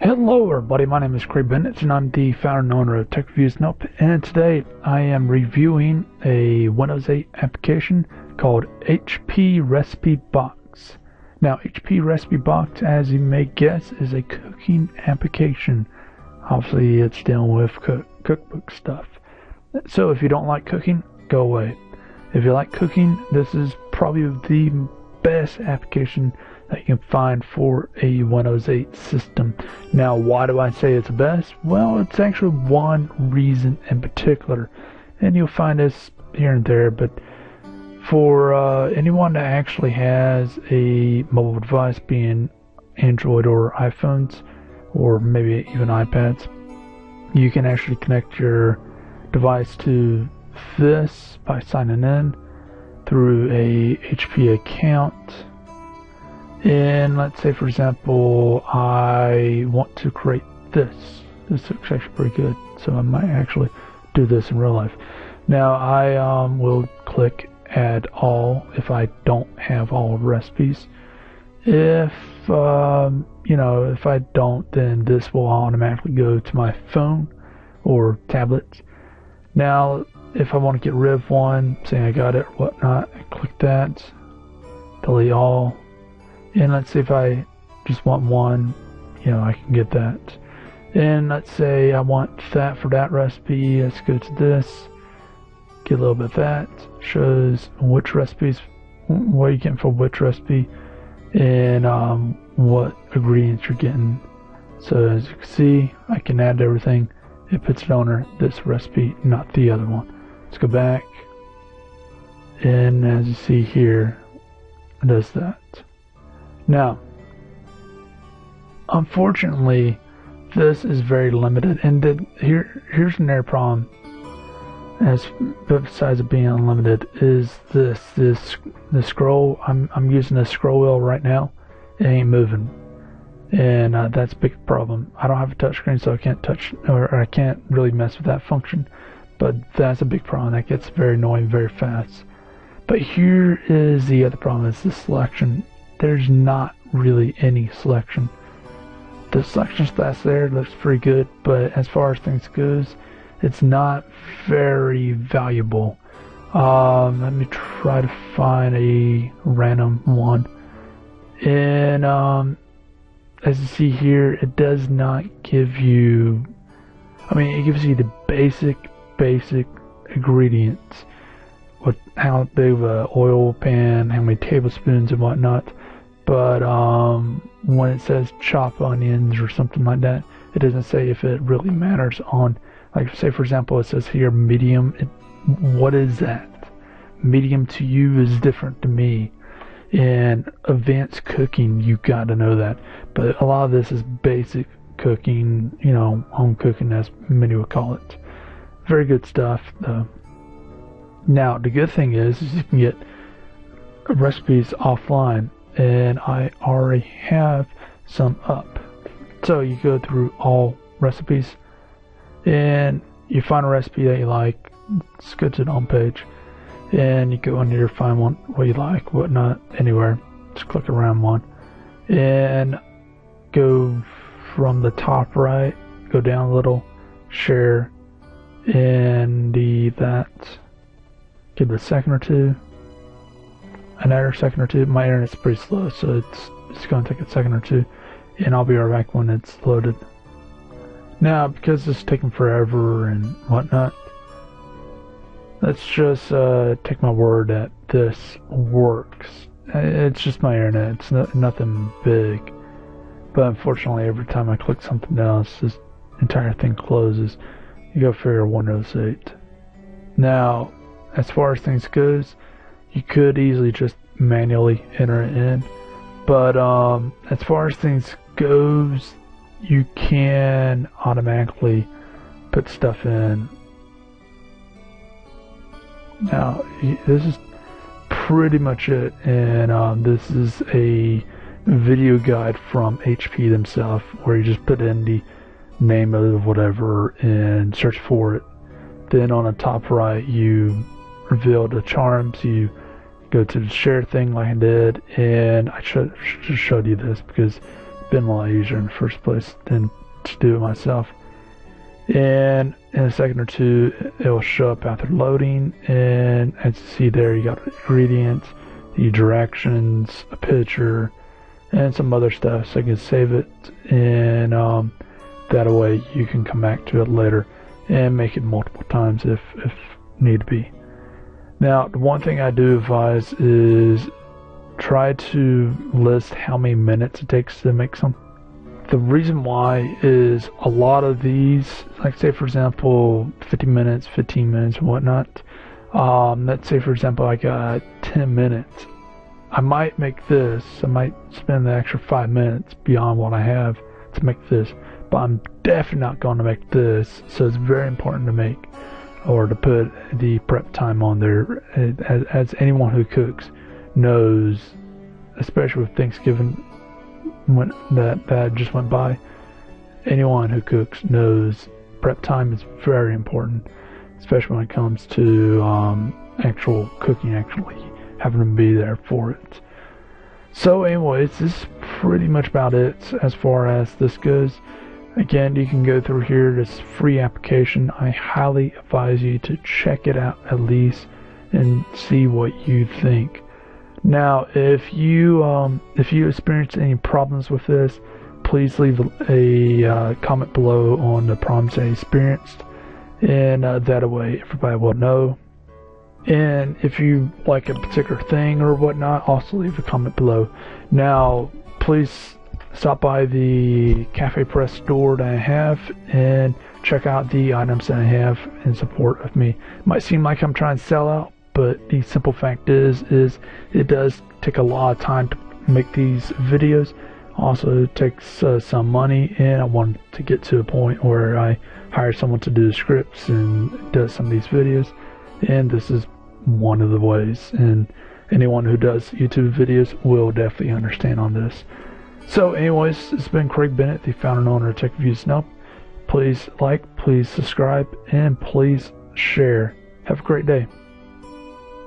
Hello everybody, my name is Craig Bennett and I'm the founder and owner of Tech Reviews Nope, and today I am reviewing a Windows 8 application called HP Recipe Box. Now HP Recipe Box, as you may guess, is a cooking application. Obviously it's dealing with cookbook stuff. So if you don't like cooking, go away. If you like cooking, this is probably the best application that you can find for a Windows 8 system. Now, why do I say it's best? Well, it's actually one reason in particular, and you'll find this here and there, but for anyone that actually has a mobile device, being Android or iPhones, or maybe even iPads, you can actually connect your device to this by signing in through a HP account. And let's say, for example, I want to create this. This looks actually pretty good, so I might actually do this in real life. Now I will click add all if I don't have all recipes. If if I don't, then this will automatically go to my phone or tablet. Now if I want to get rid of one, say I got it or whatnot, I click that, delete all. And let's say if I just want one, I can get that. And let's say I want that for that recipe. Let's go to this, get a little bit of that. Shows which recipes, what you're getting for which recipe, and what ingredients you're getting. So as you can see, I can add everything. It puts it on this recipe, not the other one. Let's go back, and as you see here, it does that. Now, unfortunately, this is very limited, and here's another problem. As besides it being unlimited, is the scroll. I'm using the scroll wheel right now. It ain't moving, and that's a big problem. I don't have a touchscreen, so I can't touch, or I can't really mess with that function. But that's a big problem. That gets very annoying very fast. But here is the other problem: is the selection. There's not really any selection. The selection stats there looks pretty good, but as far as things goes, it's not very valuable. Let me try to find a random one. And as you see here, it does not give you, it gives you the basic ingredients. With how big of an oil pan, how many tablespoons and whatnot. But when it says chop onions or something like that, it doesn't say if it really matters on, like say for example, it says here medium. What is that? Medium to you is different to me. In advanced cooking, you got to know that. But a lot of this is basic cooking, home cooking, as many would call it. Very good stuff, though. Now, the good thing is you can get recipes offline, and I already have some up. So you go through all recipes, and you find a recipe that you like. Let's go to the home page, and you go in here, find one what you like, whatnot, anywhere. Just click around one, and go from the top right, go down a little, share, and that. Give it a second or two. Another second or two. My internet's pretty slow, so it's going to take a second or two, and I'll be right back when it's loaded. Now, because it's taking forever and whatnot, let's just take my word that this works. It's just my internet. It's nothing big, but unfortunately, every time I click something else, this entire thing closes. You go figure Windows 8. Now, as far as things goes, you could easily just manually enter it in, but as far as things goes, you can automatically put stuff in. Now this is pretty much it, and this is a video guide from HP themselves, where you just put in the name of whatever and search for it. Then on the top right, you reveal the charms. You go to the share thing like I did, and I just showed you this because been a lot easier in the first place than to do it myself. And in a second or two, it will show up after loading, and as you see there, you got the ingredients, the directions, a picture, and some other stuff. So you can save it, and that way you can come back to it later and make it multiple times if need be. Now, the one thing I do advise is try to list how many minutes it takes to make something. The reason why is a lot of these, like say for example 50 minutes, 15 minutes and whatnot, let's say for example I got 10 minutes, I might make this, I might spend the extra 5 minutes beyond what I have to make this, but I'm definitely not going to make this. So it's very important to make, or to put the prep time on there, as anyone who cooks knows, especially with Thanksgiving when that just went by. Anyone who cooks knows prep time is very important, especially when it comes to actual cooking, actually having to be there for it. So anyways, this is pretty much about it as far as this goes. Again, you can go through here, this free application. I highly advise you to check it out at least and see what you think. Now, if you experience any problems with this, please leave a comment below on the problems that you experienced, and that way everybody will know. And if you like a particular thing or whatnot, also leave a comment below. Now, please stop by the Cafe Press store that I have and check out the items that I have in support of me. It might seem like I'm trying to sell out, but the simple fact is it does take a lot of time to make these videos. Also, it takes some money, and I want to get to a point where I hire someone to do the scripts and does some of these videos, and this is one of the ways. And anyone who does YouTube videos will definitely understand on this. So anyways, it's been Craig Bennett, the founder and owner of Tech Reviews Now. Please like, please subscribe, and please share. Have a great day.